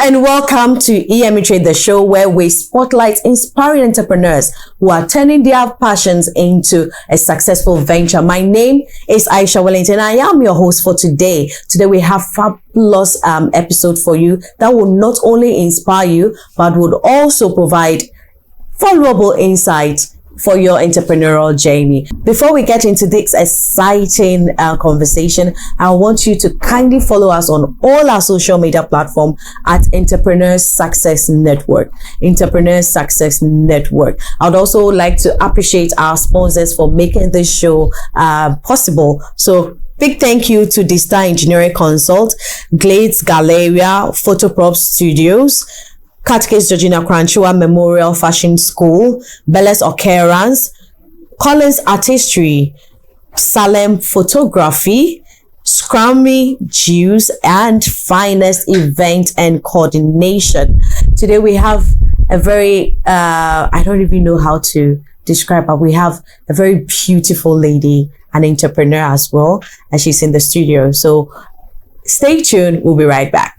and welcome to EME Trade, the show where we spotlight inspiring entrepreneurs who are turning their passions into a successful venture. My name is Aisha Wellington. I am your host for today. Today we have fabulous episode for you that will not only inspire you, but would also provide valuable insight for your entrepreneurial journey. Before we get into this exciting conversation, I want you to kindly follow us on all our social media platforms at Entrepreneurs Success Network. Entrepreneurs Success Network. I'd also like to appreciate our sponsors for making this show possible. So big thank you to the Star Engineering Consult, Glades Galleria, Photoprop Studios, Catechist Georgina Kranchua Memorial Fashion School, Belle's Occurrence, Collins Artistry, Salem Photography, Scrummy Juice, and Finest Event and Coordination. Today we have a very, I don't even know how to describe, but we have a very beautiful lady, an entrepreneur as well, and she's in the studio. So stay tuned, we'll be right back.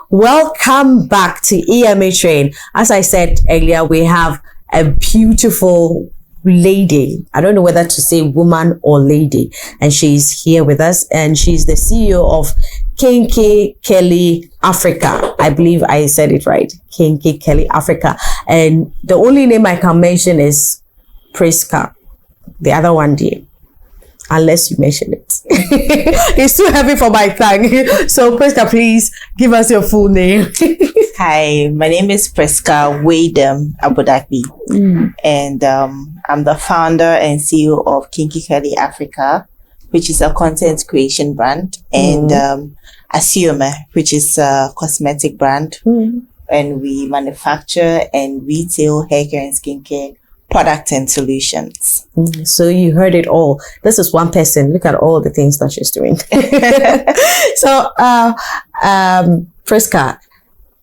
Welcome back to EME Train. As I said earlier, we have a beautiful lady. I don't know whether to say woman or lady, and she's here with us, and she's the CEO of Kinky Kelly Africa. I believe I said it right. Kinky Kelly Africa. And the only name I can mention is Prisca. The other one, dear. Unless you mention it. It's too heavy for my tongue. So Prisca, please give us your full name. Hi, my name is Prisca Wadem Abodakbi. And I'm the founder and CEO of Kinky Kelly Africa, which is a content creation brand, and Asiome, which is a cosmetic brand. And we manufacture and retail hair care and skincare product and solutions. So you heard it all. This is one person. Look at all the things that she's doing. So, Prisca,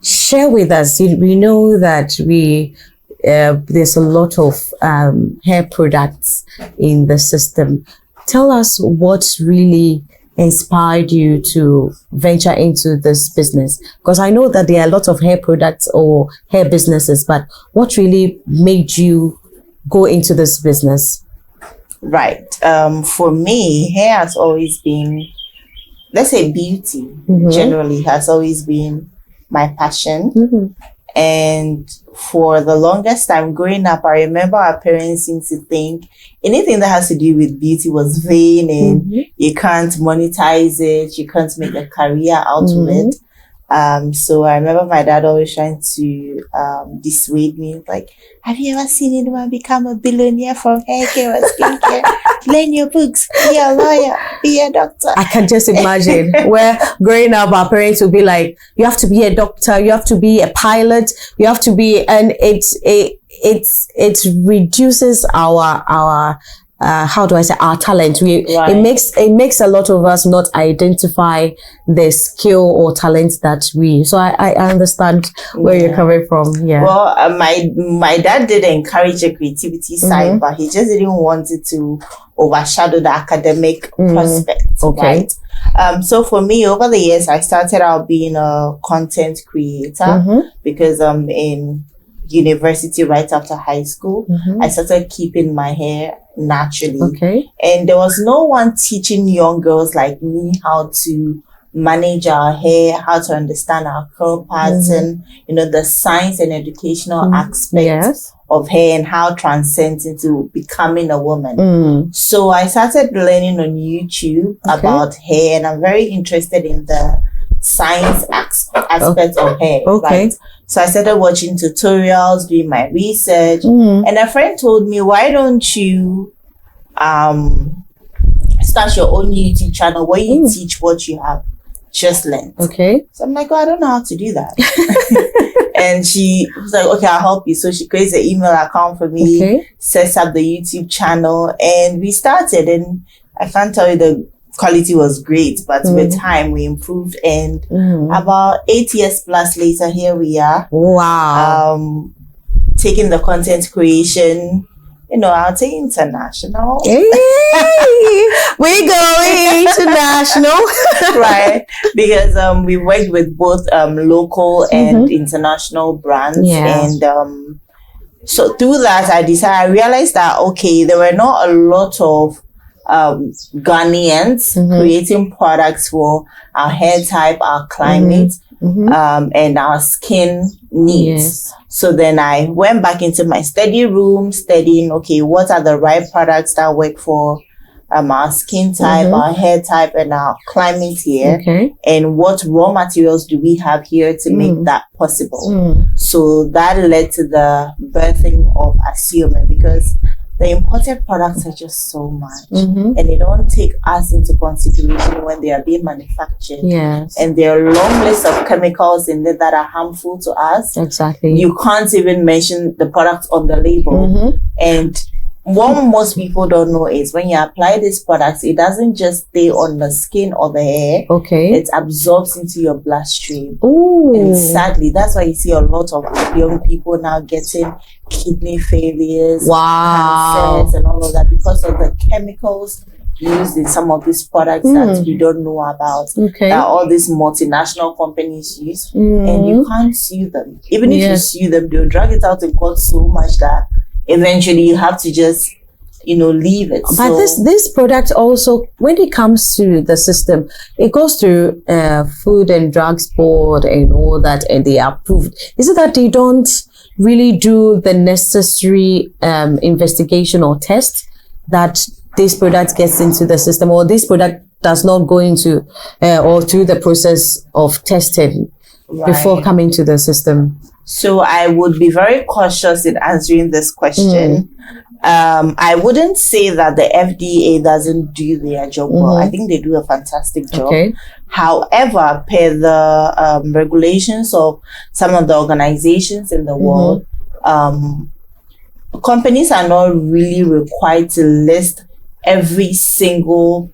share with us. We know that there's a lot of hair products in the system. Tell us what really inspired you to venture into this business, because I know that there are a lot of hair products or hair businesses, but what really made you go into this business? Right. For me, hair has always been, let's say beauty generally has always been my passion. And for the longest time growing up, I remember our parents seemed to think anything that has to do with beauty was vain and you can't monetize it, you can't make a career out of it. So I remember my dad always trying to dissuade me, like, have you ever seen anyone become a billionaire from hair care or skincare? Learn your books, be a lawyer, be a doctor. I can just imagine where growing up our parents would be like, you have to be a doctor, you have to be a pilot, you have to be, and it reduces our how do I say, our talent. It makes a lot of us not identify the skill or talent that so I understand where you're coming from. Well, my dad did encourage the creativity side, but he just didn't want it to overshadow the academic prospects. Right? So for me, over the years, I started out being a content creator because I'm in university right after high school. I started keeping my hair naturally. And there was no one teaching young girls like me how to manage our hair, how to understand our curl pattern, the science and educational aspects of hair and how it transcends into becoming a woman. So I started learning on YouTube about hair, and I'm very interested in the science aspects of hair. Right? So I started watching tutorials, doing my research, and a friend told me, why don't you start your own YouTube channel where you teach what you have just learned. Okay. So I'm like, oh, I don't know how to do that. And she was like, okay, I'll help you. So she creates an email account for me, sets up the YouTube channel, and we started. And I can't tell you the quality was great, but with time we improved. And about 8 years plus later, here we are. Wow. Taking the content creation, I'll take international. Hey, we're going international. Right. Because we worked with both local and international brands. Yeah. And so through that, I realized that, okay, there were not a lot of Ghanaians creating products for our hair type, our climate, and our skin needs. So then I went back into my study room, studying, okay, what are the right products that work for our skin type, our hair type, and our climate here, and what raw materials do we have here to make that possible. So that led to the birthing of Asiome, because the imported products are just so much, and they don't take us into consideration when they are being manufactured. Yes. And there are long lists of chemicals in there that are harmful to us. Exactly. You can't even mention the products on the label. And what most people don't know is when you apply these products, it doesn't just stay on the skin or the hair. Okay. It absorbs into your bloodstream. Ooh. And sadly, that's why you see a lot of young people now getting kidney failures, cancers, and all of that, because of the chemicals used in some of these products that we don't know about. That all these multinational companies use, and you can't sue them. Even if you sue them, they'll drag it out in court so much that eventually you have to just leave it. But this product also, when it comes to the system, it goes through Food and Drugs Board and all that, and they are approved. Is it that they don't really do the necessary investigation or test that this product gets into the system, or this product does not go into or through the process of testing before coming to the system? So I would be very cautious in answering this question. I wouldn't say that the FDA doesn't do their job well. I think they do a fantastic job. However, per the regulations of some of the organizations in the world, companies are not really required to list every single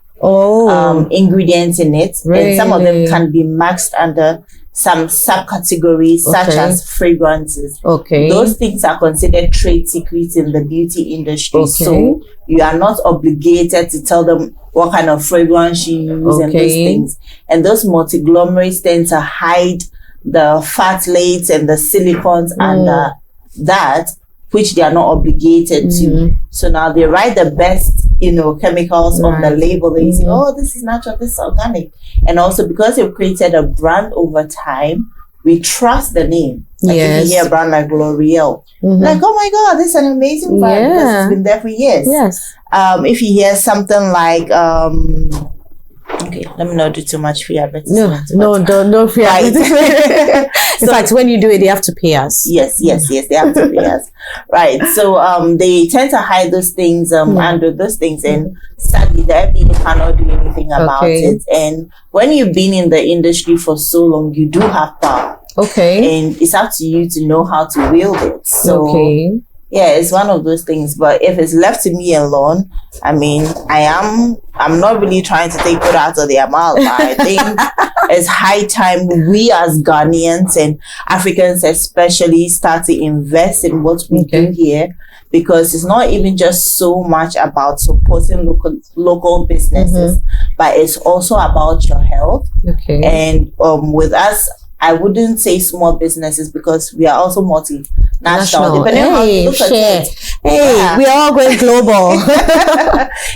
ingredient in it. And some of them can be maxed under some subcategories, such as fragrances. Those things are considered trade secrets in the beauty industry. So you are not obligated to tell them what kind of fragrance you use and those things. And those multiglomerates tend to hide the phthalates and the silicones under that, which they are not obligated to. So now they write the best, chemicals on the label. They say, oh, this is natural, this is organic. And also because they've created a brand over time, we trust the name. Like if you hear a brand like L'Oreal, like, oh my God, this is an amazing brand because it's been there for years. If you hear something like, okay, let me not do too much free advertisement. No, don't free advertisement. In fact, when you do it, they have to pay us. Yes, they have to pay us. Right. So they tend to hide those things under those things, and sadly the FDA cannot do anything about it. And when you've been in the industry for so long, you do have power. And it's up to you to know how to wield it. So yeah, it's one of those things. But if it's left to me alone, I mean, I'm not really trying to take it out of their mouth. I think it's high time we as Ghanaians and Africans especially start to invest in what we do here, because it's not even just so much about supporting local businesses, but it's also about your health. And with us, I wouldn't say small businesses, because we are also multinational. Depending on how you look at it. We are all going global.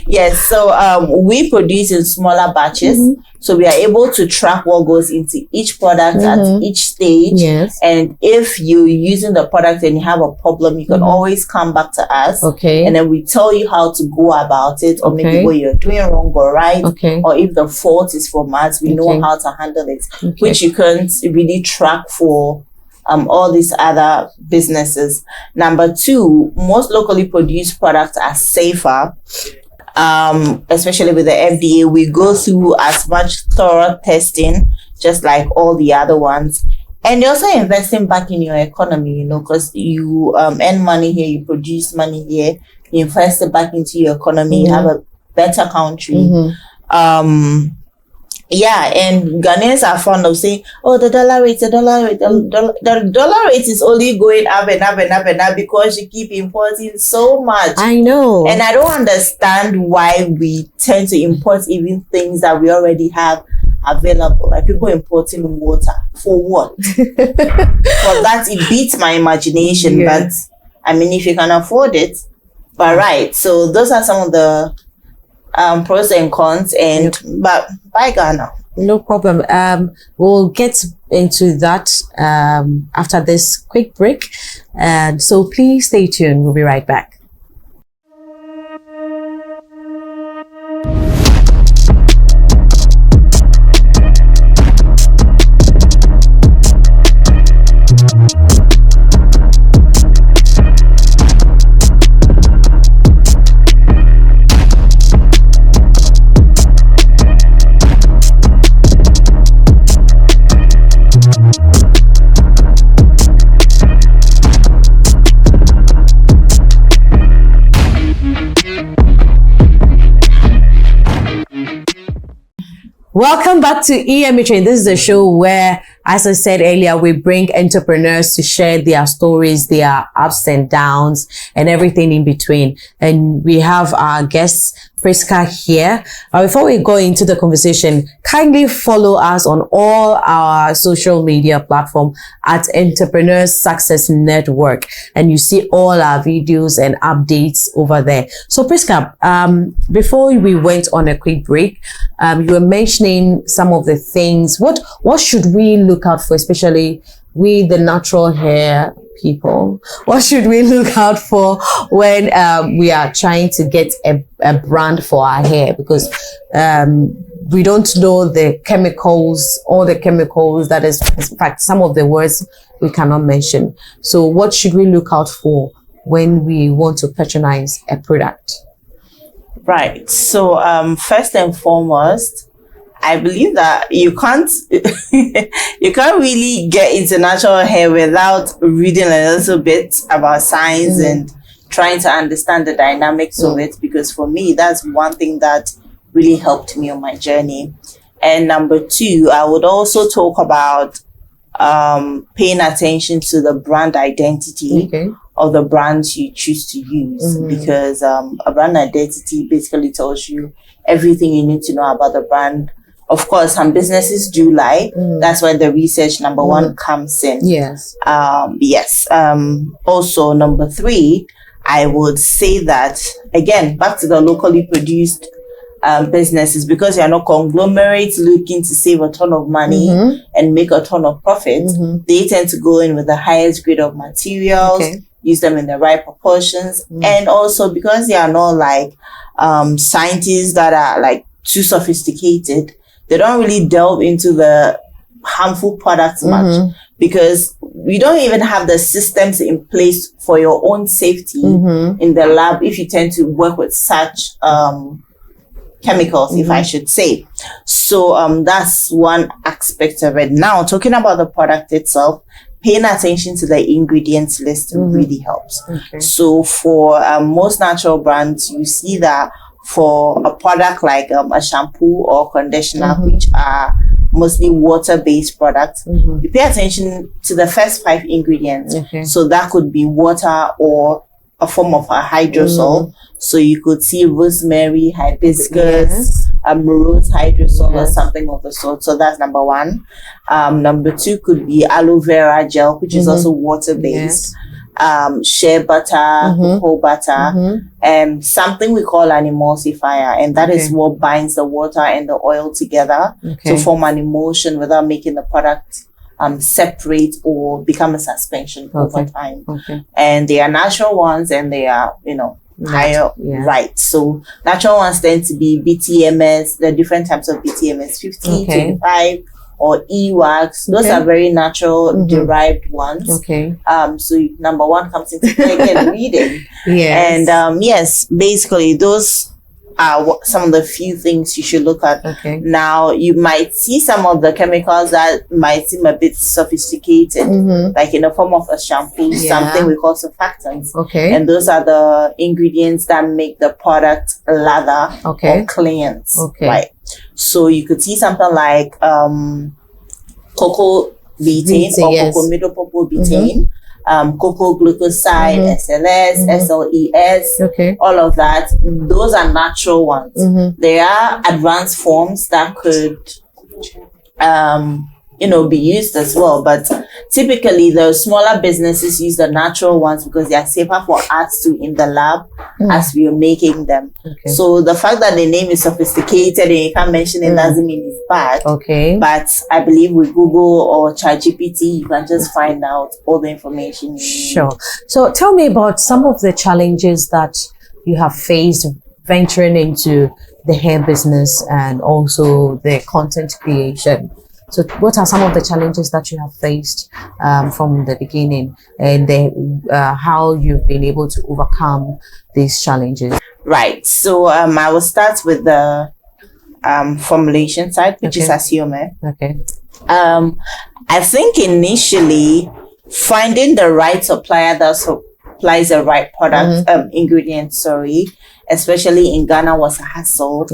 Yes, so we produce in smaller batches. So we are able to track what goes into each product at each stage. And if you're using the product and you have a problem, you can always come back to us. And then we tell you how to go about it, or maybe what you're doing wrong or right. Or if the fault is from us, we know how to handle it, which you can't really track for all these other businesses. Number two, most locally produced products are safer. especially with the FDA, we go through as much thorough testing, just like all the other ones. And you're also investing back in your economy, because you earn money here, you produce money here, you invest it back into your economy, you have a better country. Yeah, and Ghanaians are fond of saying, "Oh, the dollar rate, the dollar rate is only going up and up and up and up because you keep importing so much." I know, and I don't understand why we tend to import even things that we already have available. Like people importing water for what? For that, it beats my imagination. Yeah. But I mean, if you can afford it, but right. So those are some of the pros and cons. And but bye Ghana. No problem. We'll get into that after this quick break. And so please stay tuned. We'll be right back. Welcome back to EME Train. This is the show where, as I said earlier, we bring entrepreneurs to share their stories, their ups and downs, and everything in between. And we have our guest, Prisca, here. Before we go into the conversation, kindly follow us on all our social media platforms at Entrepreneurs Success Network. And you see all our videos and updates over there. So Prisca, before we went on a quick break, you were mentioning some of the things. What should we look out for, especially we, the natural hair people? What should we look out for when we are trying to get a brand for our hair? Because we don't know the chemicals, all the chemicals that is, in fact, some of the words we cannot mention. So what should we look out for when we want to patronize a product? Right. So first and foremost, I believe that you can't really get into natural hair without reading a little bit about science and trying to understand the dynamics of it. Because for me, that's one thing that really helped me on my journey. And number two, I would also talk about paying attention to the brand identity of the brands you choose to use, because a brand identity basically tells you everything you need to know about the brand. Of course, some businesses do lie. That's where the research number one comes in. Yes. Also, number three, I would say that, again, back to the locally produced businesses, because you're not conglomerates looking to save a ton of money and make a ton of profit. They tend to go in with the highest grade of materials, use them in the right proportions. And also because they are not like scientists that are like too sophisticated, they don't really delve into the harmful products much, because we don't even have the systems in place for your own safety in the lab if you tend to work with such chemicals, if I should say. So that's one aspect of it. Now, talking about the product itself, paying attention to the ingredients list really helps. So for most natural brands, you see that for a product like a shampoo or conditioner, which are mostly water-based products, you pay attention to the first 5 ingredients. So that could be water or a form of a hydrosol. So you could see rosemary, hibiscus, rose hydrosol or something of the sort. So that's number one. Number two could be aloe vera gel, which is also water-based. Shea butter, cocoa butter, and something we call an emulsifier, and that is what binds the water and the oil together to form an emulsion without making the product separate or become a suspension over time. And they are natural ones, and they are, higher, right? So natural ones tend to be BTMS, the different types of BTMS, 50, 25, or E-wax. Those are very natural derived ones. So number one comes into play again, reading. And yes, basically those are some of the few things you should look at. Okay. Now, you might see some of the chemicals that might seem a bit sophisticated, like in the form of a shampoo, something we call surfactants. Okay. And those are the ingredients that make the product lather or clean. Okay. Right. So you could see something like cocoa betaine or cocoa middle betaine. Cocoa glucoside, SLS, SLES, all of that. Those are natural ones. There are advanced forms that could, be used as well. But typically, the smaller businesses use the natural ones because they are safer for us to in the lab as we are making them. So the fact that the name is sophisticated and you can't mention it doesn't mean it's bad. But I believe with Google or ChatGPT, you can just find out all the information you need. Sure. So tell me about some of the challenges that you have faced venturing into the hair business and also the content creation. So what are some of the challenges that you have faced from the beginning, and how you've been able to overcome these challenges? Right. So I will start with the formulation side, which is Asiome. I think initially finding the right supplier that supplies the right product, ingredients, especially in Ghana was a hassle.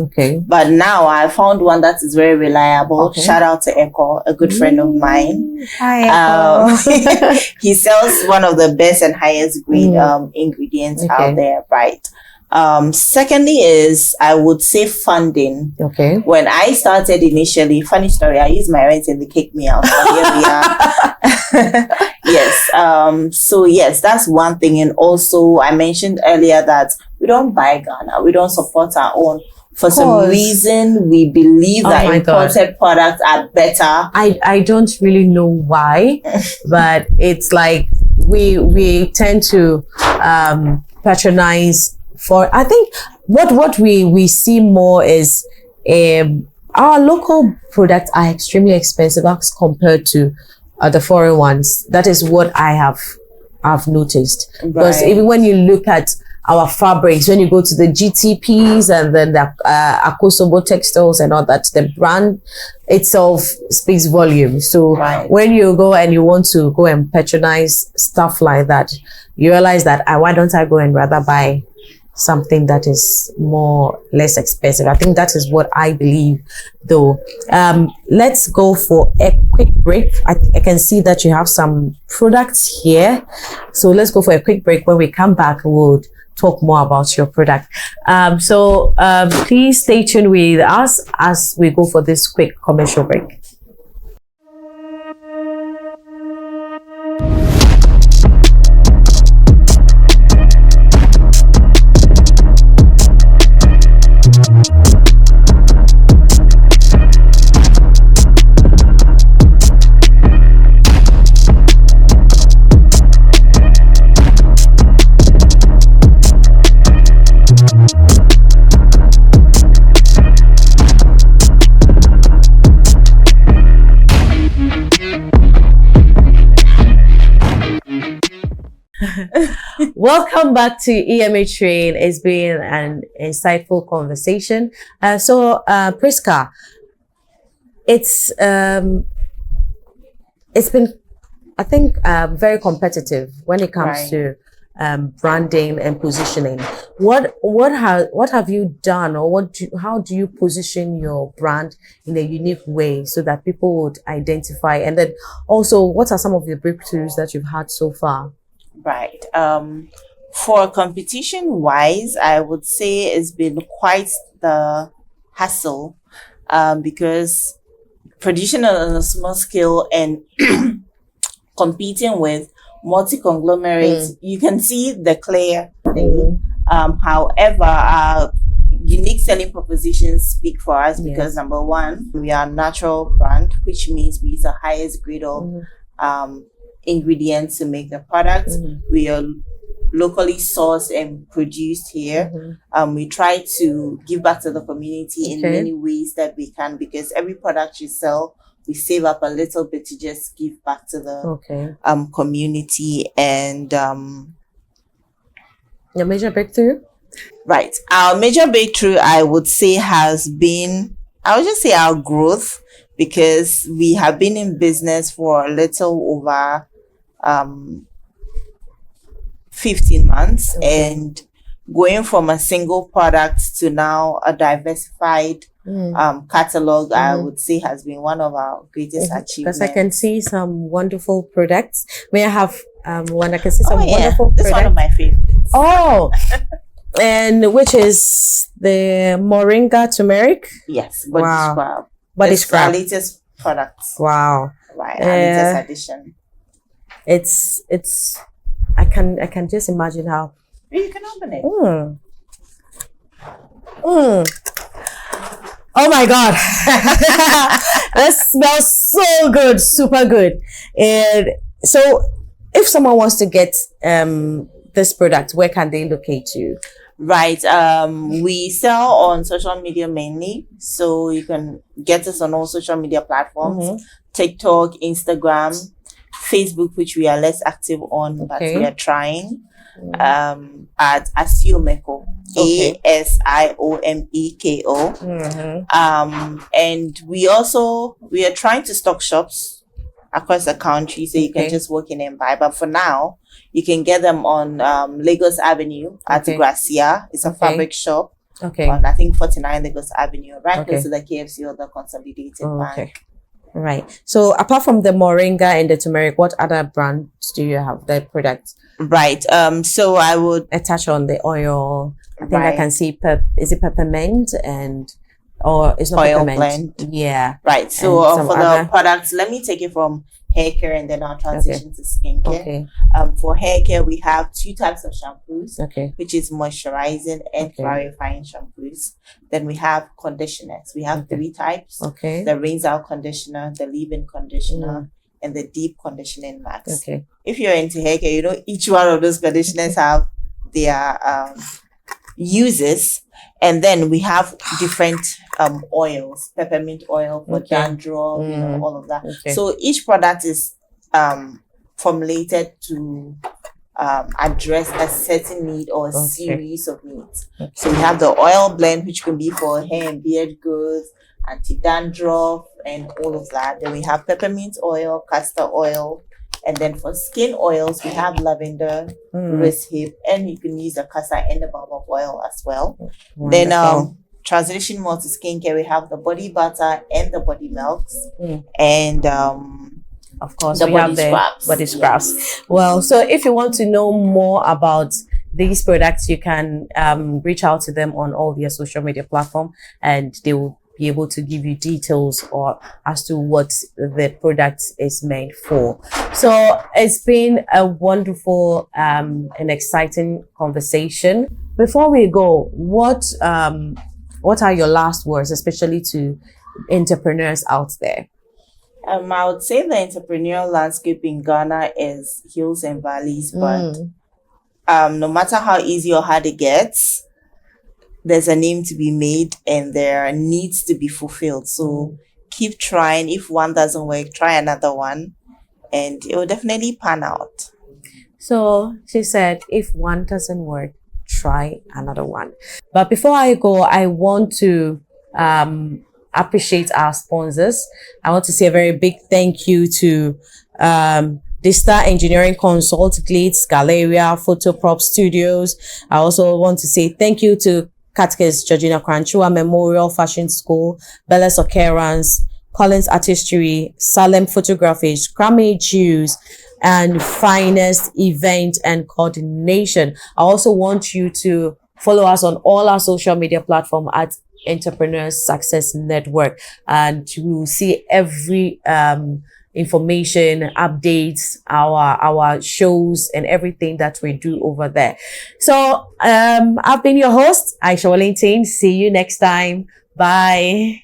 But now I found one that is very reliable. Shout out to Echo, a good friend of mine. Hi, Echo. He sells one of the best and highest grade ingredients out there, right? Secondly is, I would say funding. When I started initially, funny story, I used my rent and they kicked me out. So here we are. Yes. So yes, that's one thing. And also I mentioned earlier that we don't buy Ghana. We don't support our own. For some reason, we believe that imported products are better. I don't really know why, but it's like we tend to patronize. For I think what we see more is our local products are extremely expensive as compared to the foreign ones. That is what I've noticed. Because even when you look at our fabrics, when you go to the GTPs and then the Akosobo textiles and all that, the brand itself speaks volume. So when you go and you want to go and patronize stuff like that, you realize that why don't I go and rather buy something that is less expensive. I think that is what I believe though. Let's go for a quick break. I can see that you have some products here. So let's go for a quick break. When we come back, we'll talk more about your product. Please stay tuned with us as we go for this quick commercial break. Welcome back to EMA Train. It's been an insightful conversation. Prisca, it's been, I think, very competitive when it comes to branding and positioning. What have you done, or how do you position your brand in a unique way so that people would identify? And then also, what are some of the breakthroughs that you've had so far? Right. For competition wise, I would say it's been quite the hassle, because producing on a small scale and competing with multi-conglomerates, you can see the clear thing. However, our unique selling propositions speak for us because number one, we are a natural brand, which means we use the highest grade of ingredients to make the product. We are locally sourced and produced here. We try to give back to the community in many ways that we can, because every product you sell, we save up a little bit to just give back to the community. And your major breakthrough? Right. Our major breakthrough, I would say, has been, I would just say, our growth, because we have been in business for a little over um 15 months, Okay. and going from a single product to now a diversified catalog, I would say, has been one of our greatest Because I can achievements. see some wonderful products. May I have one? I can see Oh some yeah, wonderful this is one of products. my favorites. Oh, and which is the Moringa turmeric Yes, body Wow. scrub. body It's our scrub. latest product, Wow, right? Our latest addition. it's I can just imagine how. You can open it. Oh my God, that smells so good, super good. And so, if someone wants to get this product, where can they locate you? Right. We sell on social media mainly, so you can get us on all social media platforms: TikTok, Instagram, Facebook, which we are less active on, but we are trying. At Asiomeko, ASIOMEKO. And we are trying to stock shops across the country, so you can just walk in and buy. But for now, you can get them on Lagos Avenue at Gracia. It's a fabric shop. On, I think, 49 Lagos Avenue, right close to the KFC or the Consolidated Bank. Right. So apart from the Moringa and the turmeric, what other brands do you have, the products? Right. So I would touch on the oil. I think I can see is it peppermint or it's not oil peppermint? blend. Yeah. Right. So for the products, let me take it from hair care and then I'll transition to skincare. For hair care, we have 2 types of shampoos, which is moisturizing and clarifying shampoos. Then we have conditioners. We have 3 types. The rinse out conditioner, the leave-in conditioner, and the deep conditioning max. If you're into hair care, you know each one of those conditioners have their uses. And then we have different oils, peppermint oil for dandruff, you know, all of that. So each product is formulated to address a certain need or a series of needs. So we have the oil blend, which can be for hair and beard growth, anti-dandruff, and all of that. Then we have peppermint oil, castor oil, and then for skin oils, we have lavender, rosehip, and you can use the castor and the baobab oil as well. Then transition more to skincare, we have the body butter and the body milks, and of course, we have the body scrubs. Well, so if you want to know more about these products, you can reach out to them on all their social media platform, and they will be able to give you details or as to what the product is meant for. So it's been a wonderful and exciting conversation. Before we go, what are your last words, especially to entrepreneurs out there? I would say the entrepreneurial landscape in Ghana is hills and valleys, but no matter how easy or hard it gets, there's a name to be made and there are needs to be fulfilled. So keep trying. If one doesn't work, try another one, and it will definitely pan out. So she said, if one doesn't work, try another one. But before I go, I want to appreciate our sponsors. I want to say a very big thank you to Star Engineering Consult, Glitz, Galleria, Photoprop Studios. I also want to say thank you to Katkes Georgina Kranchua Memorial Fashion School, Bellas Okerans, Collins Artistry, Salem Photography, Grammy Jews, and Finest Event and Coordination. I also want you to follow us on all our social media platforms at Entrepreneurs Success Network, and you will see every information, updates, our shows, and everything that we do over there. So I've been your host, Aisha Wellington. See you next time. Bye.